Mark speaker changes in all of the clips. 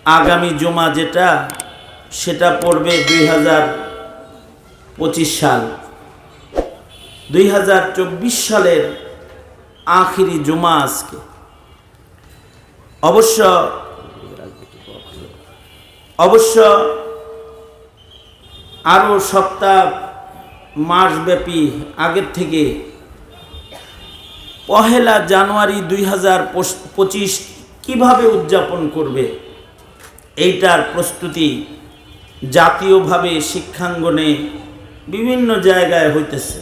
Speaker 1: আগামী জুমা যেটা সেটা পড়বে 2025 সাল। 2024 সালের আখিরি জুমা আজকে। অবশ্য আরও সপ্তাহ মাসব্যাপী আগের থেকে 1 জানুয়ারি 2025 কিভাবে উদযাপন করবে এইটার প্রস্তুতি জাতীয়ভাবে শিক্ষাঙ্গনে বিভিন্ন জায়গায় হইতেছে।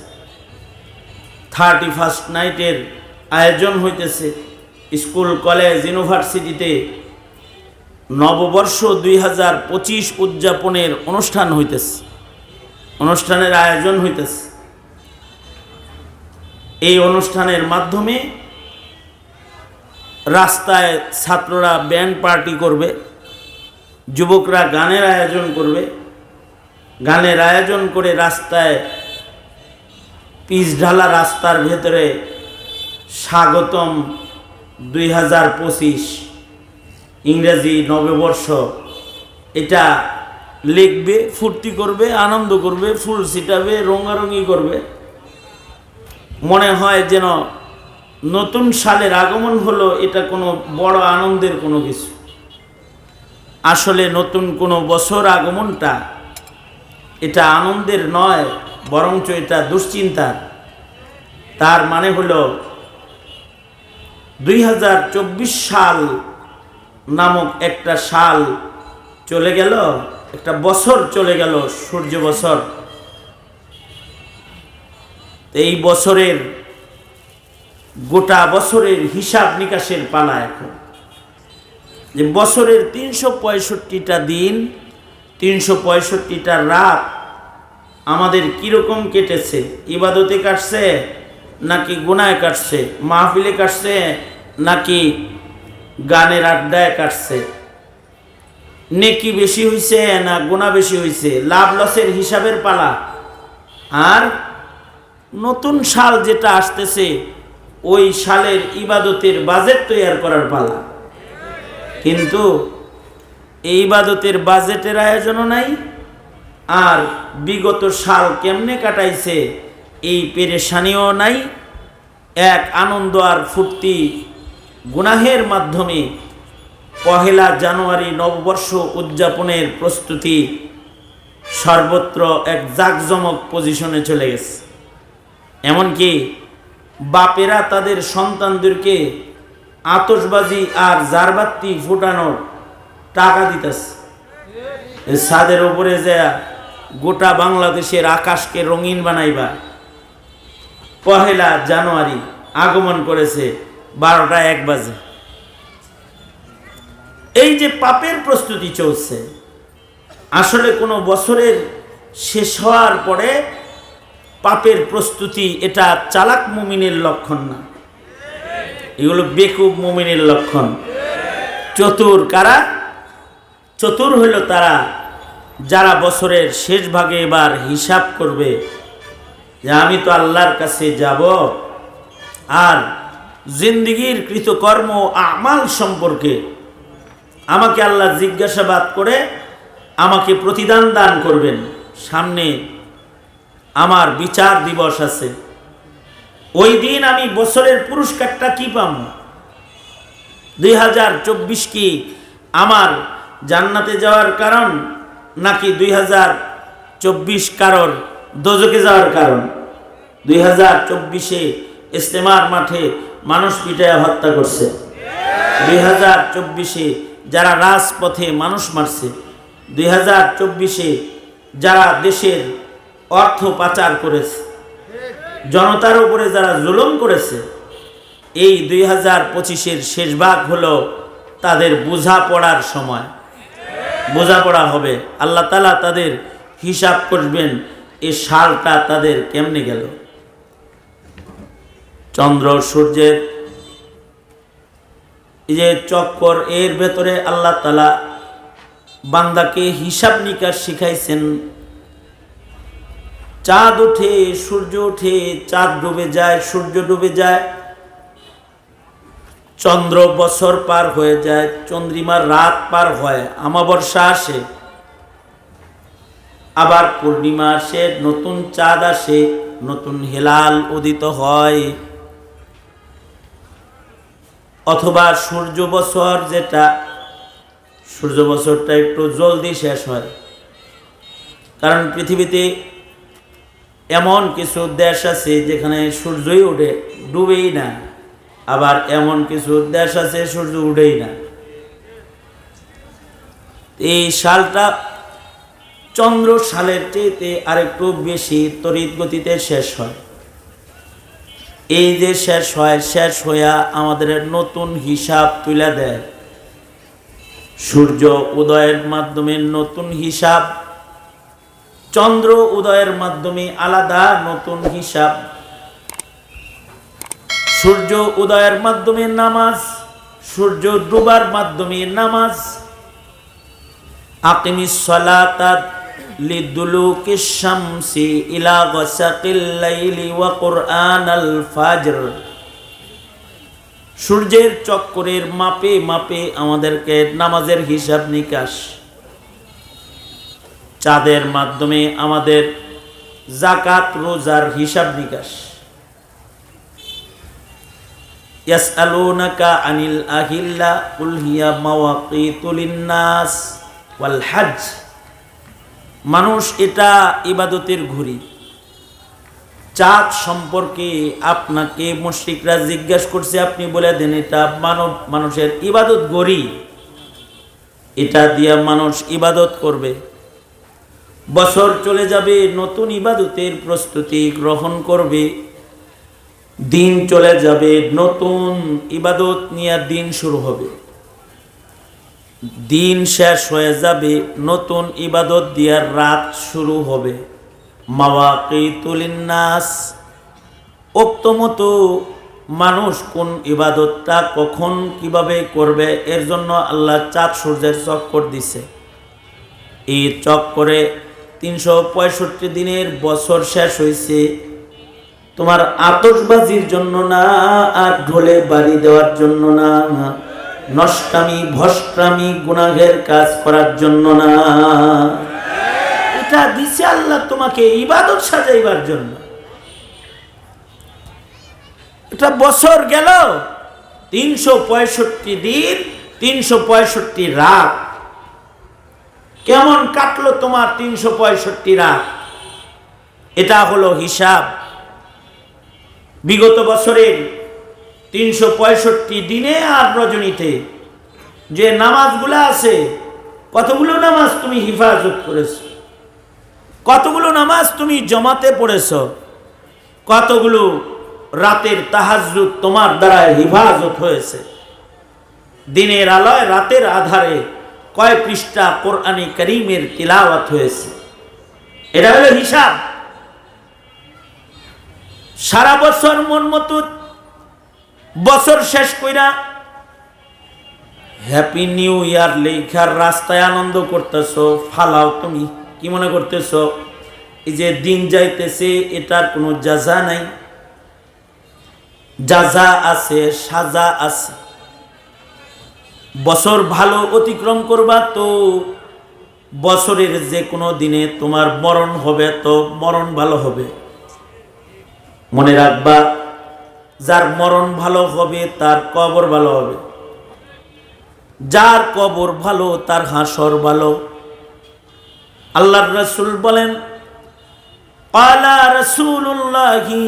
Speaker 1: 31st নাইটের আয়োজন হইতেছে। স্কুল, কলেজ, ইউনিভার্সিটিতে নববর্ষ 2025 উদযাপনের অনুষ্ঠান হইতেছে, অনুষ্ঠানের আয়োজন হইতেছে। এই অনুষ্ঠানের মাধ্যমে রাস্তায় ছাত্ররা ব্যান্ড পার্টি করবে, যুবকরা গানের আয়োজন করবে, গানের আয়োজন করে রাস্তায় পিচ ঢালা রাস্তার ভেতরে স্বাগতম 2025 ইংরেজি নববর্ষ এটা লিখবে, ফুর্তি করবে, আনন্দ করবে, ফুল ছিটাবে, রঙারঙি করবে। মনে হয় যেন নতুন সালের আগমন হলো, এটা কোনো বড় আনন্দের কোনো কিছু। আসলে নতুন কোনো বছর আগমনটা এটা আনন্দের নয়, বরঞ্চ এটা দুশ্চিন্তার। তার মানে হলো 2024 সাল নামক একটা সাল চলে গেল, একটা বছর চলে গেল, সূর্য বছর। এই বছরের গোটা বছরের হিসাব নিকাশের পালা এখন। যে বছরের 365টা দিন, 365টা রাত আমাদের কীরকম কেটেছে, ইবাদতে কাটছে নাকি গুনায় কাটছে, মাহফিলে কাটছে নাকি গানের আড্ডায় কাটছে, নেকি বেশি হইছে না গুনাহ বেশি হইছে, লাভ লসের হিসাবের পালা। আর নতুন সাল যেটা আসতেছে ওই সালের ইবাদতের বাজেট তৈরি করার পালা। কিন্তু এই ইবাদতের বাজেটের আয়োজনও নাই, আর বিগত সাল কেমনে কাটাইছে এই পেরেশানিও নাই। এক আনন্দ আর ফুর্তি গুনাহের মাধ্যমে 1 জানুয়ারি নববর্ষ উদযাপনের প্রস্তুতি সর্বত্র এক জাঁকজমক পজিশনে চলে গেছে। এমনকি বাপেরা তাদের সন্তানদেরকে আতশবাজি আর জারবাতি ফুটানোর টাকা দিতেছে। ছাদের উপরে যে গোটা বাংলাদেশের আকাশকে রঙিন বানাইবা। 1 জানুয়ারি আগমন করেছে 12টা 1 বাজে। এই যে পাপের প্রস্তুতি চলছে, আসলে কোনো বছরের শেষ হওয়ার পরে পাপের প্রস্তুতি এটা চালাক মুমিনের লক্ষণ না, এগুলো বেকুব মুমিনের লক্ষণ। চতুর কারা? চতুর হইল তারা যারা বছরের শেষ ভাগে এবার হিসাব করবে যে আমি তো আল্লাহর কাছে যাব, আর জিন্দেগির কৃতকর্ম আমাল সম্পর্কে আমাকে আল্লাহ জিজ্ঞাসাবাদ করে আমাকে প্রতিদান দান করবেন। সামনে আমার বিচার দিবস আছে, ওই দিন আমি বছরের পুরস্কারটা কি পাব? 2024 কি আমার জান্নাতে যাওয়ার কারণ, নাকি 2024 কারোর দোজকে যাওয়ার কারণ? 2024-এ ইজতেমার মাঠে মানুষ পিটায় হত্যা করছে, 2024-এ যারা রাজপথে মানুষ মারছে, 2024-এ যারা দেশের অর্থ পাচার করেছে, জনতার উপরে যারা জুলুম করেছে, এই 2025-এর শেষ ভাগ হলো তাদের বোঝাপড়ার সময়। বোঝাপড়া হবে, আল্লাহ তাআলা তাদের হিসাব করবেন এই সালটা তাদের কেমনে গেল। চন্দ্র সূর্যের এই যে চক্কর, এর ভেতরে আল্লাহ তাআলা বান্দাকে হিসাব নিকাশ শিখাইছেন। চাঁদ ওঠে, সূর্য ওঠে, চাঁদ ডুবে যায়, সূর্য ডুবে যায়, চন্দ্র বছর পার হয়ে যায়, চন্দ্রিমার রাত পার হয়, আমাবস্যা আসে, আবার পূর্ণিমা আসে, নতুন চাঁদ আসে, নতুন হেলাল উদিত হয়। অথবা সূর্য বছর, যেটা সূর্য বছরটা একটু জলদি শেষ হয়, কারণ পৃথিবীতে এমন কিছু দেশ আছে যেখানে সূর্যই ওঠে, ডুবেই না, আবার এমন কিছু দেশ আছে সূর্য উঠেই না। এই সালটা চন্দ্র সালের চেয়ে আরেকটু বেশি তড়িৎ গতিতে শেষ হয়। এই যে শেষ হয়, শেষ হইয়া আমাদের নতুন হিসাব তুলে দেয়। সূর্য উদয়ের মাধ্যমে নতুন হিসাব, চন্দ্র উদয়ের মাধ্যমে আলাদা নতুন হিসাব। সূর্য উদয়ের মাধ্যমে নামাজ, সূর্য ডুবার মাধ্যমে নামাজ। আকিমিস সালাতা লিদুলুকিশ শামসি ইলা গাসাকিল লাইলি ওয়া কুরআনাল ফাজর। সূর্যের চক্করের মাপে মাপে আমাদেরকে নামাজের হিসাব নিকাশ। চাঁদের মাধ্যমে আমাদের যাকাত রোজার হিসাব নিকাশ। ইয়াসআলুনাকা আনিল আহিল্লা কুল হিয়া মাওয়াকিতু লিন্নাস ওয়াল হজ। মানুষ এটা ইবাদতের ঘড়ি। চাঁদ সম্পর্কে আপনাকে মুশরিকরা জিজ্ঞাসা করছে, আপনি বলে দেন এটা মানুষের ইবাদত ঘড়ি, এটা দিয়ে মানুষ ইবাদত করবে। বছর চলে যাবে, নতুন ইবাদতের প্রস্তুতি গ্রহণ করবে। দিন চলে যাবে, নতুন ইবাদত নিয়ে দিন শুরু হবে। দিন শেষ হয়ে যাবে, নতুন ইবাদত দিয়ে রাত শুরু হবে। মাওয়াকিতুল লিন্নাস, ওক্ত মতো মানুষ কোন ইবাদতটা কখন কিভাবে করবে, এর জন্য আল্লাহ চাঁদ সূর্যের চক্কর দিছে। এই চক্করে 365 দিনের বছর শেষ হয়েছে। তোমার আতশবাজির জন্য না, আর ঢোলে বাড়ি দেওয়ার জন্য না, নষ্টামি ভষ্টামি গুনাহের কাজ করার জন্য না। এটা দিছে আল্লাহ তোমাকে ইবাদত সাজাইবার জন্য। এটা বছর গেল, 365 দিন, 365 রাত। কেমন কাটলো তোমার 365 রাত? এটা হলো হিসাব। বিগত বছরের 365 দিনে আর রজনীতে যে নামাজগুলো আছে, কতগুলো নামাজ তুমি হিফাজত করেছ, কতগুলো নামাজ তুমি জমাতে পড়েছ, কতগুলো রাতের তাহাজ্জুদ তোমার দ্বারা হিফাজত হয়েছে। দিনের আলোয় রাতের আধারে কয় পৃষ্ঠা কোরআনে কারীমের তিলাওয়াত হয়েছে, এটা হলো হিসাব। সারা বছর মন মতো বছর শেষ কইরা হ্যাপি নিউ ইয়ার লেখার রাস্তায় আনন্দ করতেছো, ফালাও। তুমি কি মনে করতেছো এই যে দিন যাইতেছে এটার কোনো জাযা নাই? জাযা আছে, সাজা আছে। বছর ভালো অতিক্রম করবা তো বছরের যে কোনো দিনে তোমার মরণ হবে, তো মরণ ভালো হবে। মনে রাখবা, যার মরণ ভালো হবে তার কবর ভালো হবে, যার কবর ভালো তার হাসর ভালো। আল্লাহর রাসূল বলেন, ক্বালা রাসূলুল্লাহি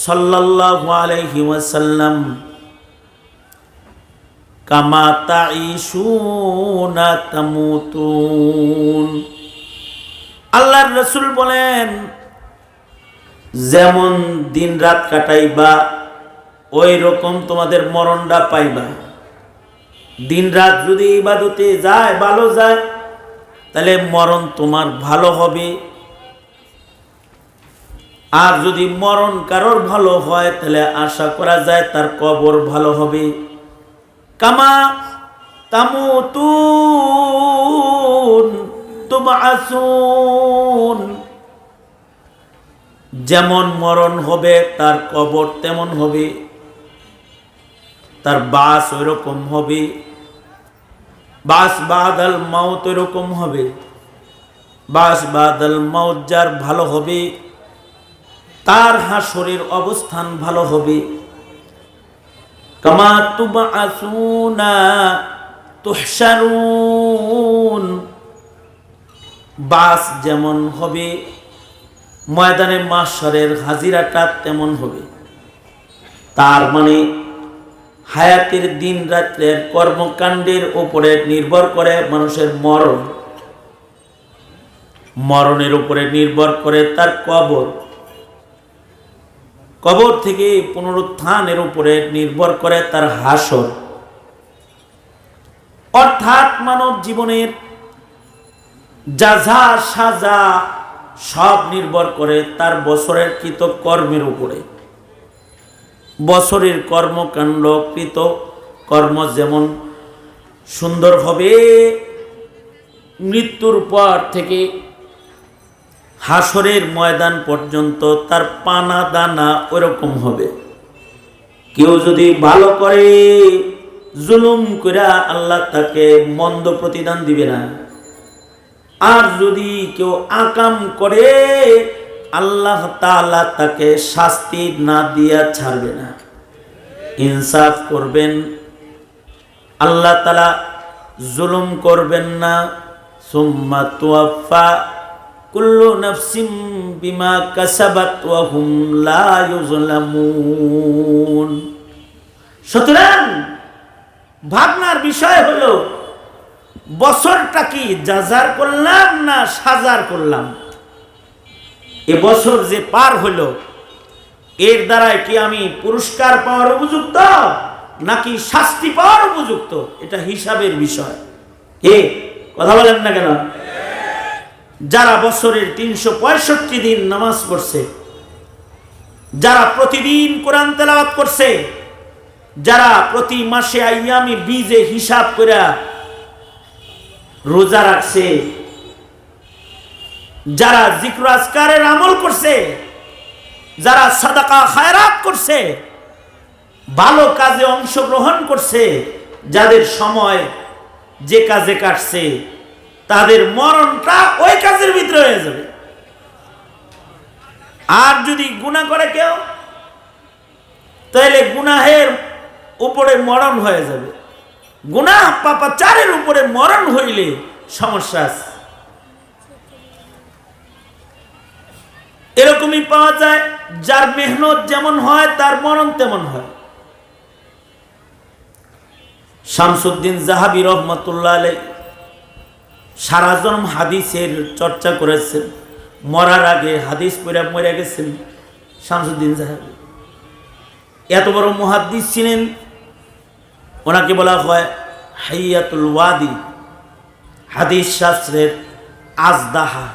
Speaker 1: সাল্লাল্লাহু আলাইহি ওয়াসাল্লাম কামা তাঈশুনা তামুতুন। আল্লাহর রাসূল বলেন, যেমন দিন রাত কাটাইবা ওই রকম তোমাদের মরণটা পাইবা। দিন রাত যদি ইবাদতে যায়, ভালো যায়, তাহলে মরণ তোমার ভালো হবে। আর যদি মরণ কারোর ভালো হয়, তাহলে আশা করা যায় তার কবর ভালো হবে। কামা তামুতুন তুবআসুন, যেমন মরণ হবে তার কবর তেমন হবে। তার বাস ওই রকম হবে, বাস বাদাল মাউত ওই রকম হবে। বাস বাদাল মাউত যার ভালো হবে তার হাসরের অবস্থান ভালো হবে। কামা তুবআসুনা তুহশারুন, বাস যেমন হবে ময়দানে মাহশরের হাজিরাটা তেমন হবে। তার মানে হায়াতের দিন রাত্রের কর্মকাণ্ডের উপরে নির্ভর করে মানুষের মরণ, মরণের উপরে নির্ভর করে তার কবর, কবর থেকে পুনরুত্থানের উপরে নির্ভর করে তার হাসর। অর্থাৎ মানব জীবনের যাজা সাজা সব নির্ভর করে তার বছরের কৃত কর্মের উপরে। বছরের কর্মকাণ্ড কৃত কর্ম যেমন সুন্দর হবে, মৃত্যুর পর থেকে হাসরের ময়দান পর্যন্ত তার পানা দানা ওরকম হবে। কেউ যদি ভালো করে জুলুম করে আল্লাহ তাকে মন্দ প্রতিদান দিবে না, আর যদি কেউ আকাম করে আল্লাহ তাআলা তাকে শাস্তি না দিয়া ছাড়বে না। ইনসাফ করবেন, আল্লাহ তাআলা জুলুম করবেন না। সুম্মা তুওয়াফা কুল্লু নাফসিম বিমা কাসাবাত ওয়া হুম লা ইউজলামুন। সুতরাং ভাবনার বিষয় হলো বছরটা কি যাজার করলাম না সাজার করলাম? এ বছর যে পার হলো এর দ্বারাই কি আমি পুরস্কার পাওয়ার উপযুক্ত নাকি শাস্তি পাওয়ার উপযুক্ত? এটা হিসাবের বিষয়। কে কথা বলেন না কেন? যারা বছরের ৩৬৫ দিন নামাজ পড়ছে, যারা প্রতিদিন কোরআন তেলাওয়াত করছে, যারা প্রতি মাসে আইয়ামি বীজে হিসাব করে রোজা রাখছে, যারা জিক্র আজকারের আমল করছে, যারা সাদাকা খায়রাত করছে, ভালো কাজে অংশগ্রহণ করছে, যাদের সময় যে কাজে কাটছে তাদের মরণটা ওই কাজের ভিতরে হয়ে যাবে। আর যদি গুনাহ করে কেউ তাহলে গুনাহের উপরে মরণ হয়ে যাবে। গুনাহ পাপাচারের উপরে মরণ হইলে সমস্যা আছে। এরকমই পাওয়া যায়, যার মেহনত যেমন হয় তার মরণ তেমন হয়। শামসুদ্দিন জাহাবী রহমাতুল্লাহ আলাইহি সারা জন্ম হাদিসের চর্চা করেছেন, মরার আগে হাদিস পড়ে মরে গেছেন। শামসুদ্দিন জাহাবী এত বড় মুহাদ্দিস ছিলেন, ওনাকে বলা হয় হাইয়াতুল ওয়াদি, হাদিস শাস্ত্রের আজদাহা।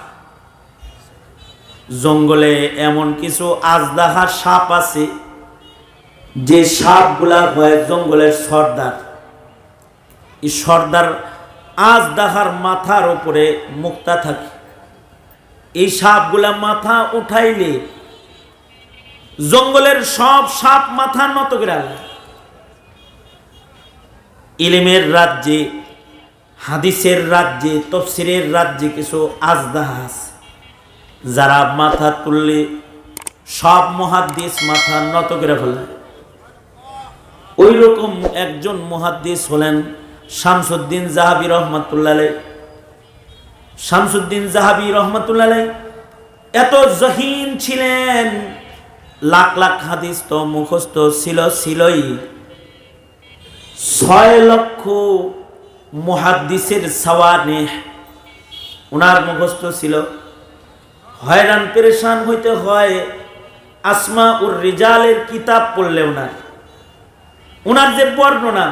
Speaker 1: জঙ্গলে এমন কিছু আজদাহা সাপ আছে যে সাপগুলা হয় জঙ্গলের সর্দার। এই সর্দার আজদাহার মাথার উপরে মুক্তা থাকে। এই সাপগুলা মাথা উঠাইলে জঙ্গলের সব সাপ মাথা নত করে আলে। ইলমের রাজ্যে, হাদিসের রাজ্যে, তাফসীরের রাজ্যে কিছু আজদাহা আছে যারা মাথা তুললে সব মুহাদ্দিস মাথা নত করে ফেলে। ওই রকম একজন মুহাদ্দিস হলেন শামসুদ্দিন জাহাবী রহমাতুল্লাহ আলাইহি। শামসুদ্দিন জাহাবী রহমাতুল্লাহ আলাইহি এত জহিন ছিলেন, লাখ লাখ হাদিস তো মুখস্থ ছিলই। ৬ লক্ষ মুহাদ্দিসের সাওয়ানেহ ওনার মুখস্থ ছিল। হয়রান পেরেশান হইতে হয় আসমা উর রিজালের কিতাব পড়লেও না। ওনার যে বর্ণনা,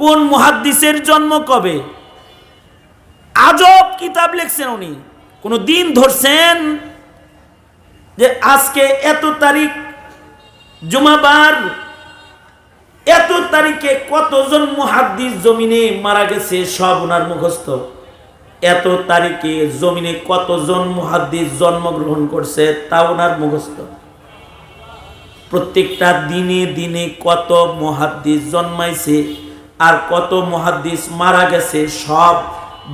Speaker 1: কোন মুহাদ্দিসের জন্ম কবে, আজব কিতাব লিখছেন উনি। কোন দিন ধরছেন যে আজকে এত তারিখ জুমাবার, এত তারিখে কতজন মুহাদ্দিস জমিনে মারা গেছে সব ওনার মুখস্থ। এত তারিখে জমিনে কতজন মুহাদ্দিস জন্মগ্রহণ করছে তা ওনার মুখস্থ। প্রত্যেকটা দিনে দিনে কত মুহাদ্দিস জন্মাইছে আর কত মুহাদ্দিস মারা গেছে, সব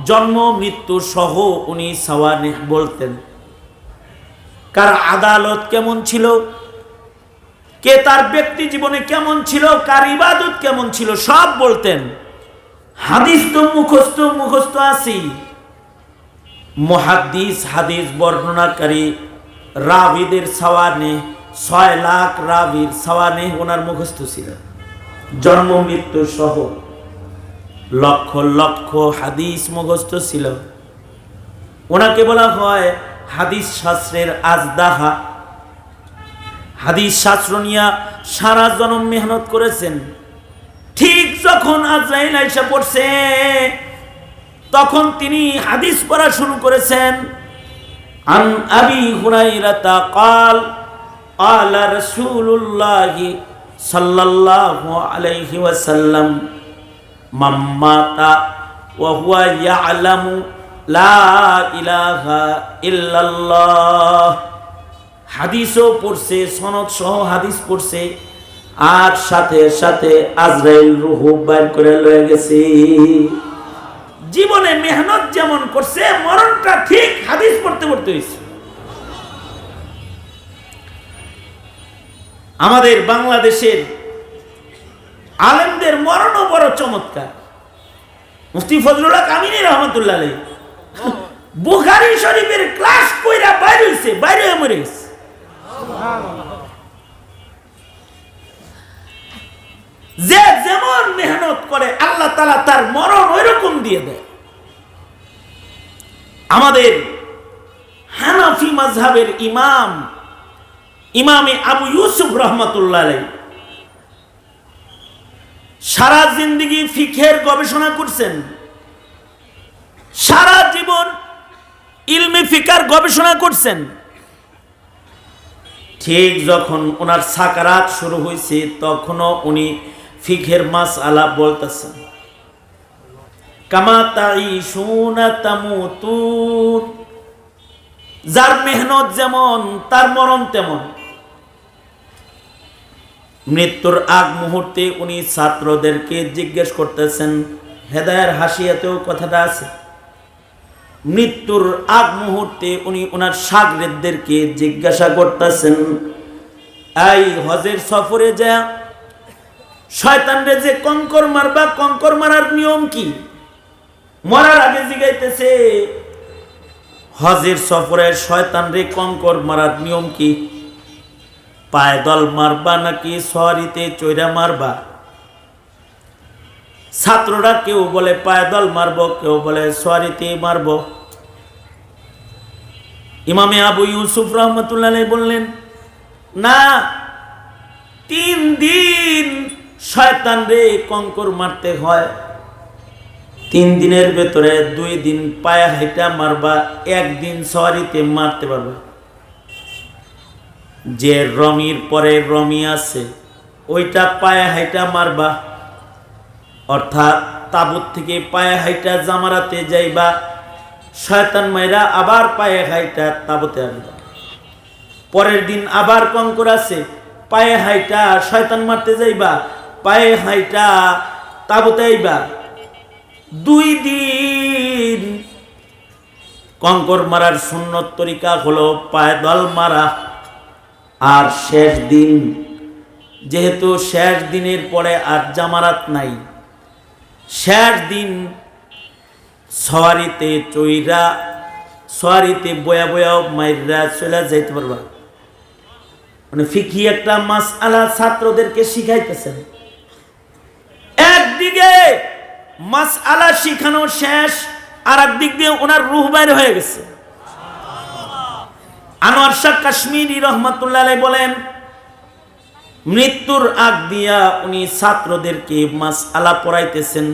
Speaker 1: জন্ম মৃত্যু সহ উনি সাওয়ানিহ বলতেন। কার আদালত কেমন ছিল, কে তার ব্যক্তি জীবনে কেমন ছিল, কার ইবাদত কেমন ছিল, সব বলতেন। হাদিস তো মুখস্থ আছি। মুহাদ্দিস হাদিস বর্ণনাকারী রাবিদের সাওয়ানিহ 6 লাখ রাবির সাওয়ানিহ ওনার মুখস্থ ছিল, জন্ম মৃত্যু সহ লক্ষ লক্ষ হাদিস মুখস্থ ছিল। ওনাকে বলা হয় হাদিস শাস্ত্রের আজদাহা। হাদিস শাস্ত্র নিয়ে সারা জনম মেহনত করেছেন। ঠিক যখন আজরাইল আইসা পড়ছে তখন তিনি হাদিস পড়া শুরু করেছেন। আন আবি হুরায়রা قال قال رسول الله صلى الله عليه وسلم من مات وهو يعلم لا إله إلا الله। হাদিসও পড়ছে, সনদ সহ হাদিস পড়ছে, আর সাথে সাথে আজরাইল রূহ বাইর করে লয়ে গেছে। জীবনে মেহনত যেমন করছে, মরণটা ঠিক হাদিস পড়তে পড়তে হয়েছে। আমাদের বাংলাদেশের আলেমদের মরণও বড় চমৎকার। মুফতি ফজলুল হক আমিনী রহমতুল্লাহ আলাইহি বুখারী শরীফের ক্লাস কইরা বাইরে হইছে, বাইরে মরে গেছে। যে যেমন মেহনত করে আল্লাহ তাআলা তার মরণ ওইরকম দিয়ে দেয়। আমাদের হানাফি মাযহাবের ইমামে আবু ইউসুফ রহমাতুল্লাহ আলাইহি সারা জিন্দেগি ফিকহের গবেষণা করছেন, সারা জীবন ইলমে ফিকার গবেষণা করছেন। ঠিক যখন ওনার সাকারাত শুরু হয়েছে তখনও উনি ফিকহের মাসআলা বলতেছেন। কামা তাঈশুনা তামুতুন, যার মেহনত যেমন তার মরণ তেমন। মৃত্যুর আগ মুহূর্তে উনি ছাত্রদেরকে জিজ্ঞেস করতেছেন, হেদায়ের হাসিয়াতেও কথাটা আছে। মৃত্যুর আগ মুহূর্তে উনি ওনার শাগরেদদেরকে জিজ্ঞাসা করতেছেন, এই হজের সফরে যা শয়তানরে যে কঙ্কর মারবা, কঙ্কর মারার নিয়ম কি? মরার আগে জিগাইতেছে, হজের সফরে শয়তানরে কঙ্কর মারার নিয়ম কি? পায়দল মারবা নাকি সওয়ারিতে চৈরা মারবা? ছাত্ররা কেউ বলে পায়দল মারব, কেউ বলে সওয়ারিতে মারব। ইমামে আবু ইউসুফ রহমাতুল্লাহ আলাইহি বললেন, না, 3 দিন শয়তানরে কঙ্কর মারতে হয়। 3 দিনের ভেতরে 2 দিন পায়ে হাইটা মারবা, 1 দিন সওয়ারিতে মারতে পারবে। যে রমির পরে রমি আছে ওইটা পায়ে হাইটা মারবা, অর্থাৎ তাবুত থেকে পায়ে হাইটা জামারাতে যাইবা, শয়তান মাইরা আবার পায়ে হাইটা তাবুতে আনবা। পরের দিন আবার কঙ্কর আছে, পায়ে হাইটা শয়তান মারতে যাইবা, পায়ে হাইটা তাবুতে আইবা। 2 দিন কঙ্কর মারার সুন্নত তরিকা হলো পায়দল মারা। আর শেষ দিন, যেহেতু শেষ দিনের পরে আর জামারাত নাই, শেষ দিন সওয়ারিতে চৈরা, সওয়ারিতে বয়া বয়া মাইরা চলে যাইতে পারবা। মানে ফিকহি একটা মাসআলা ছাত্রদেরকে শিখাইতেছেন। একদিকে মাসআলা শিখানো শেষ, আর একদিক দিয়ে ওনার রূহ বাইর হয়ে গেছে। আনোয়ার শাহ কাশ্মীরি রহমাতুল্লাহ আলাইহি বলেন, মৃত্যুর আগ দিয়া উনি ছাত্রদেরকে মাসআলা পড়াইতেছেন।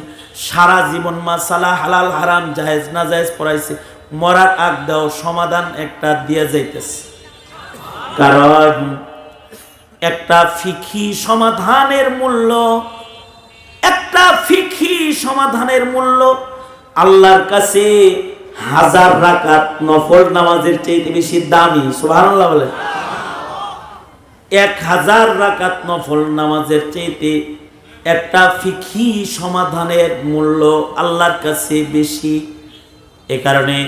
Speaker 1: সারা জীবন মাসআলা হালাল হারাম জায়েজ না জায়েজ পড়াইছে, মরার আগ দাও সমাধান একটা দিয়ে যাইতেছে। কারণ একটা ফিকহি সমাধানের মূল্য, একটা ফিকহি সমাধানের মূল্য আল্লাহর কাছে 1000 রাকাত নফল নামাজের চেয়ে বেশি দামি। সুবহানাল্লাহ বলেন। 1000 রাকাত নফল নামাজের চাইতে একটা ফিকহি সমাধানের মূল্য আল্লাহর কাছে বেশি। এ কারণে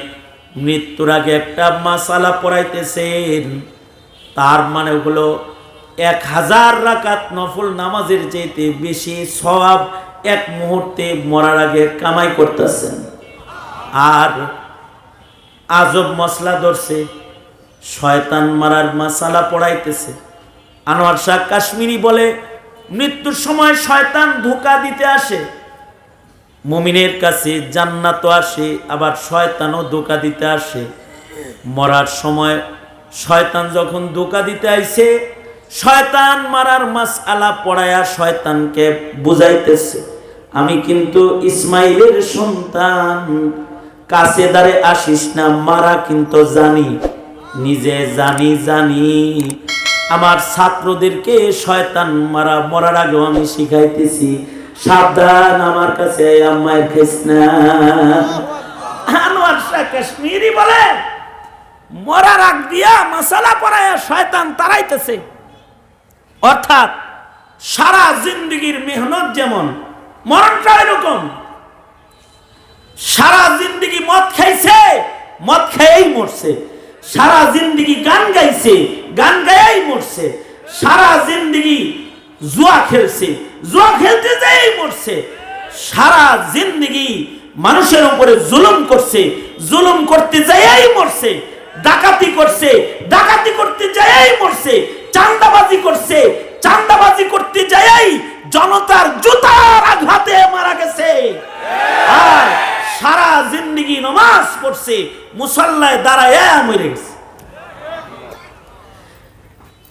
Speaker 1: মৃত্যুর আগে একটা মাসালা পড়াইতেছেন, তার মানে হলো 1000 রাকাত নফল নামাজের চাইতে বেশি সওয়াব এক মুহূর্তে মরার আগে কামাই করতেছেন। আর আজব মশলা ধরছে, শয়তান মারার মাসালা পড়াইতেছে। আনোয়ার শাহ কাশ্মীরি বলে, মৃত্যুর সময় শয়তান ধোঁকা দিতে আসে, মুমিনের কাছে জান্নাতও আসে, আবার শয়তানও ধোঁকা দিতে আসে। মরার সময় শয়তান যখন ধোঁকা দিতে আইছে, শয়তান মারার মাসআলা পড়ায়া শয়তানকে বুঝাইতেছে, আমি কিন্তু ইসমাইলের সন্তান, কাছে দাঁড়ে আসিস না, মারা কিন্তু জানি, নিজে জানি আমার ছাত্রদেরকে শয়তান মারা মরার আগেও আমি শিখাইতেছি, সাবধান আমার কাছে আম্মায়ের খাইস না। আনোয়ার শাহ কাশ্মীরি বলে, মরার আগ দিয়া মাসালা পড়ায়া শয়তান তাড়াইতেছে। অর্থাৎ সারা জিন্দেগির মেহনত যেমন, মরণটা এরকম। সারা জিন্দেগি মদ খাইছে, মদ খেয়েই মরছে। সারা জিন্দেগি গান গাইছে, গান গায়েই মরছে। সারা জিন্দেগি জুয়া খেলছে, জুয়া খেলতে যেই মরছে। সারা জিন্দেগি মানুষের উপরে জুলুম করছে, জুলুম করতে যাই মরছে। ডাকাতি করছে, ডাকাতি করতে যাই মরছে। চাঁদাবাজি করছে, চাঁদাবাজি করতে যাই জনতার জুতার আঘাতে মারা গেছে। আর সারা জিন্দেগি নামাজ পড়ছে, মুসাল্লায় দাঁড়ায় মরে গেছে।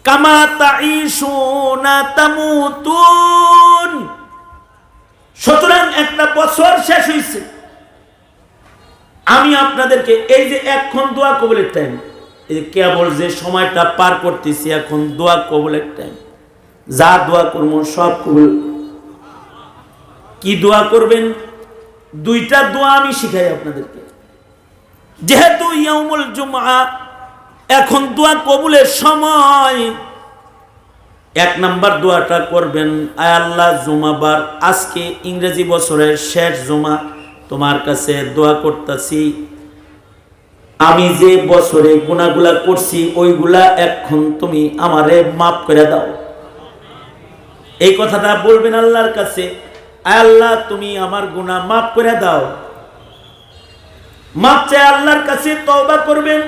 Speaker 1: কামা তাঈশুনা তামুতুন। সুতরাং একটা বছর শেষ হয়েছে, আমি আপনাদেরকে এই যে এখন দোয়া কবুলের টাইম, এই কেবল যে সময়টা পার করতেছি, এখন দোয়া কবুলের টাইম। যা দোয়া করবো সব কবুল। কি দোয়া করবেন? দুইটা দোয়া আমি শিখাই আপনাদেরকে। যেহেতু ইয়াউমুল জুমআ, এখন দোয়া কবুলের সময়। 1 নাম্বার দোয়াটা করবেন, আয় আল্লাহ, জুমাবার আজকে ইংরেজি বছরের শেষ জুমা, তোমার কাছে দোয়া করতেছি, আমি যে বছরে গুনাহগুলা করছি ওইগুলা এখন তুমি আমারে মাফ করে দাও। এই কথাটা বলবেন আল্লাহর কাছে, আয় আল্লাহ, তুমি আমার গুনাহ মাফ করে দাও। মাফ চাই আল্লাহর কাছে তওবা করবেন।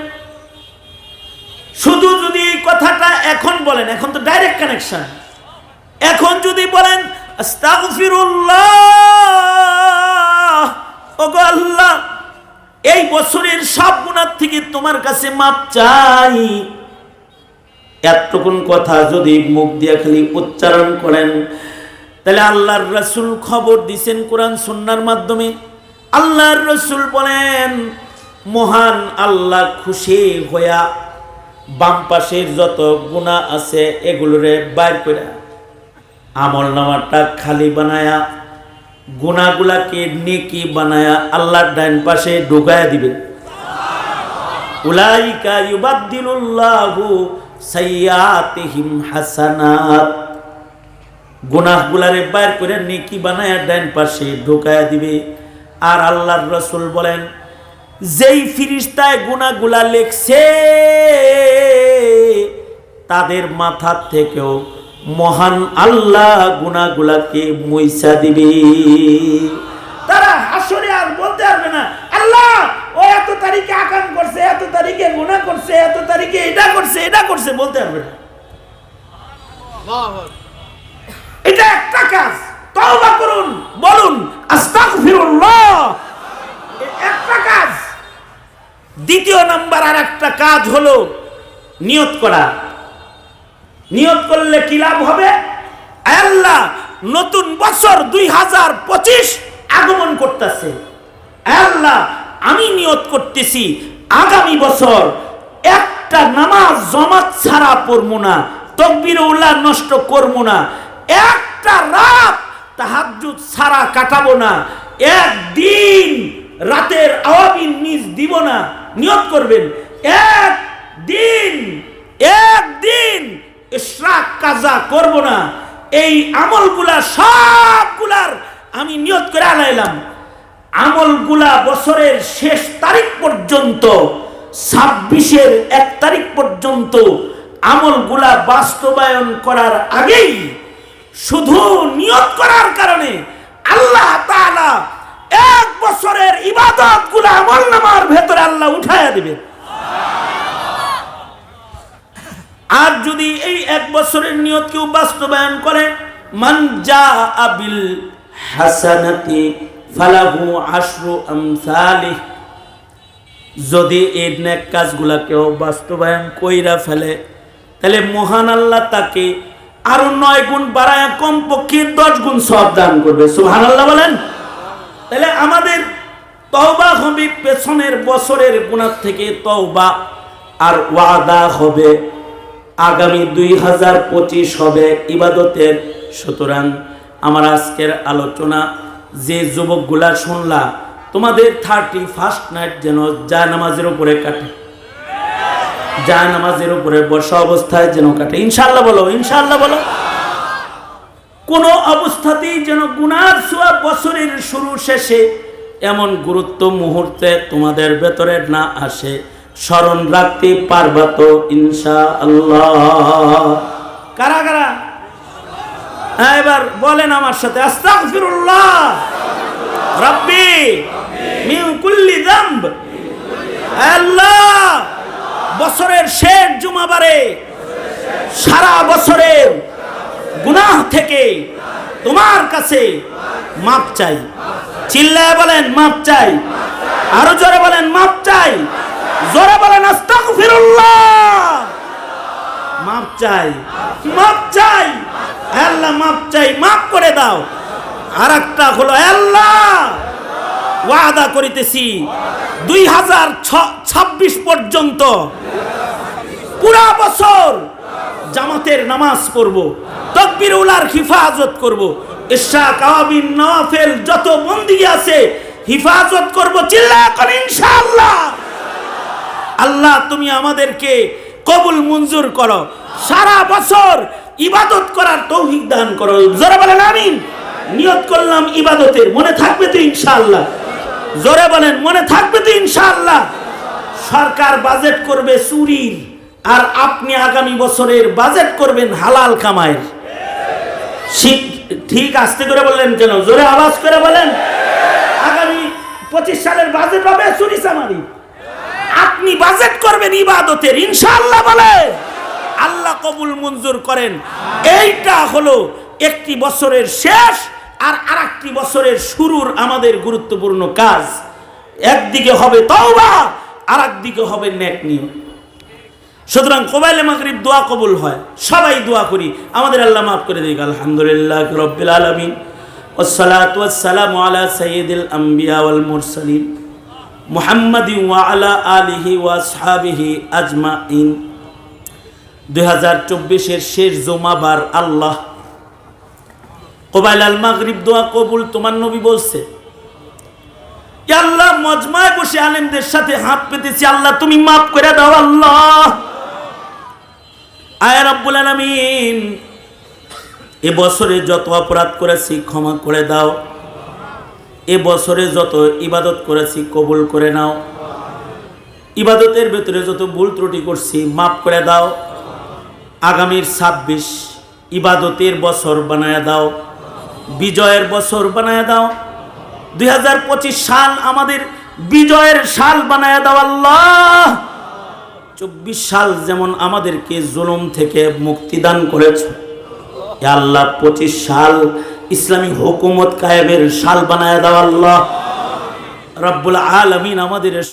Speaker 1: শুধু যদি এই কথাটা এখন বলেন, এখন তো ডাইরেক্ট কানেকশন, এখন যদি বলেন আস্তাগফিরুল্লাহ, ওগো আল্লাহ, এই বছরের সব গুনাহ থেকে তোমার কাছে মাফ চাই, এতটুকুন কথা যদি মুখ দিয়ে খালি উচ্চারণ করেন, তাহলে আল্লাহর রাসূল খবর দিয়েছেন কোরআন সুন্নাহর মাধ্যমে। আল্লাহর রাসূল বলেন, মহান আল্লাহ খুশি হইয়া বাম পাশের যত গুনাহ আছে এগুলোরে বাইর করে আমলনামাটা খালি বানায়া, গুনাহগুলাকে নেকি বানায়া আল্লাহর ডান পাশে ঢুকায়া দিবেন। উলাইকা ইউবাদদিলুল্লাহু সাইয়্যাতিহিম হাসানাত। গুনাহগুলারে বাইর করে নেকি বানায়া ডান পাশে ঢুকায়া দিবে। আর আল্লাহর রাসূল বলেন, যেই ফিরিস্তায় গুনাহগুলা লেখছে তাদের মাথার থেকেও মহান আল্লাহ গুনাহগুলাকে মুইছা দিবে। তারা হাসরে আর বলতে পারবে না, আল্লাহ ও এত তারিখে আকাম করছে, এত তারিখে গুনাহ করছে, এত তারিখে এটা করছে, এটা করছে, বলতে পারবে না। এটা একটা কাজ, তওবা করুন, বলুন আস্তাগফিরুল্লাহ, একটা কাজ। দ্বিতীয় নাম্বার আর একটা কাজ হলো নিয়ত করা। নিয়ত করলে কি লাভ হবে? আল্লাহ, নতুন বছর 2025 আগমন করতেছে, আল্লাহ আমি নিয়ত করতেছি আগামী বছর একটা নামাজ জামাত ছাড়া পড়বো না, তাকবীরউল্লাহ নষ্ট করবো না, একটা রাত তাহাজ্জুদ ছাড়া কাটাবো না, একদিন রাতের আওয়াবিন মিস দিব না। নিয়ত করবেন, একদিন ইশরাক কাজা করব না। এই আমলগুলা সবগুলার আমি নিয়ত করে আনাইলাম, আমলগুলা বছরের শেষ তারিখ পর্যন্ত 26-এর 1 তারিখ পর্যন্ত আমলগুলা বাস্তবায়ন করার আগেই শুধু নিয়ত করার কারণে আল্লাহ তাআলা 1 বছরের ইবাদতগুলা আমলনামার ভেতরে আল্লাহ উঠায়া দিবেন। আর যদি এই 1 বছরের নিয়ত কেউ বাস্তবায়ন করে, মান জাআ বিল হাসানাতি ফালাহু আশরু আমসালিহ, যদি এই নেক কাজগুলা কেউ বাস্তবায়ন কইরা ফেলে তাহলে মহান আল্লাহ তাকে আরো 9 গুণ বাড়ায়া কমপক্ষে 10 গুণ সওয়াব দান করবে। সুবহানাল্লাহ বলেন। তাহলে আমাদের তওবা হবে পেছনের বছরের গুনাহ থেকে তওবা, আর ওয়াদা হবে আগামী 2025 হবে ইবাদতের। সুতরাং আমার আজকের আলোচনা যে যুবকগুলা শুনলা, তোমাদের 31st নাইট যেন জায়নামাজের উপরে কাটে, জায়নামাজের উপরে বসা অবস্থায় যেন কাটে। ইনশাআল্লাহ বলো, ইনশাআল্লাহ বলো। কোন অবস্থাতেই যেন গুনার ছোঁয়া বছরের শুরু শেষে এমন গুরুত্ব মুহূর্তে তোমাদের ভেতরে না আসে। স্মরণ রাখতে পারবা তো ইনশাআল্লাহ? কারা কারা এবার বলেন আমার সাথে, আস্তাগফিরুল্লাহ রাব্বি মিন কুল্লি যামব। আল্লাহ, বছরের শেষ জুমাবারে সারা বছরের গুনাহ থেকে তোমার কাছে মাপ চাই। চিল্লায় বলেন মাপ চাই, আরো জোরে বলেন মাপ চাই, জোরে বলেন আস্তাগফিরুল্লাহ। মাপ চাই, মাপ চাই, আল্লাহ মাপ চাই, মাপ করে দাও। আর একটা হলো, আল্লাহ ওয়াদা করিতেছি 2026 পর্যন্ত পুরা বছর জামাতের নামাজ পড়ব, তাকবীরুল্লাহর হিফাজত করব, ইশরাক আওয়াবিন নওয়াফিল যত বন্দেগী আছে হিফাজত করব। চিল্লায় বলেন ইনশাআল্লাহ। আল্লাহ তুমি আমাদেরকে কবুল মঞ্জুর করো, সারা বছর ইবাদত করার তৌফিক দান করো। জোরে বলেন আমিন। নিয়ত করলাম ইবাদতের, মনে থাকবে তো ইনশাআল্লাহ? জোরে বলেন মনে থাকবে তো ইনশাআল্লাহ? সরকার বাজেট করবে চুরির, আর আপনি আগামী বছরের বাজেট করবেন হালাল কামাইয়ের। ঠিক আস্তে করে বললেন কেন? জোরে আওয়াজ করে বলেন। আগামী 25 সালের বাজেট হবে চুরি চামারি, আপনি বাজেট করবেন ইবাদতের। ইনশাআল্লাহ বলে আল্লাহ কবুল মঞ্জুর করেন। এইটা হলো একটি বছরের শেষ আর আরেকটি বছরের শুরুর আমাদের গুরুত্বপূর্ণ কাজ। একদিকে হবে তওবা, আরেকদিকে হবে নেক নিয়ত। সুতরাং কোবাইলে মাগরিব দোয়া কবুল হয়, সবাই দোয়া করি আমাদের আল্লাহ মাফ করে দিক। আলহামদুলিল্লাহ রাব্বিল আলামিন, ওয়াসসালাতু ওয়াসসালামু আলা সাইয়্যিদিল আম্বিয়া ওয়াল মুরসালিন মুহাম্মাদিন ওয়া আলা আলিহি ওয়া আসহাবিহি আজমাইন। 2024-এর শেষ জুমাবার আল্লাহ কোবাইল আল মাগরিব দোয়া কবুল তোমার নবী বলছে। আল্লাহ মজমায় বসে আলেমদের সাথে হাত পেতেছি, আল্লাহ তুমি মাফ করে দাও। আল্লাহ আয় রব্বুল আলামিন, এ বছরে যত অপরাধ করেছি ক্ষমা করে দাও, এ বছরে যত ইবাদত করেছি কবুল করে নাও, ইবাদতের ভেতরে যত ভুল ত্রুটি করছি মাফ করে দাও। আগামীর 26 ইবাদতের বছর বানায় দাও, বিজয়ের বছর বানায় দাও। 2025 সাল আমাদের বিজয়ের সাল বানায় দাও আল্লাহ। 24 সাল যেমন আমাদেরকে জুলুম থেকে মুক্তি দান করেছ, ইয়া আল্লাহ 25 সাল ইসলামী হুকুমত কায়েমের সাল বানায় দাও আল্লাহ। রব্বুল আলামিন আমাদের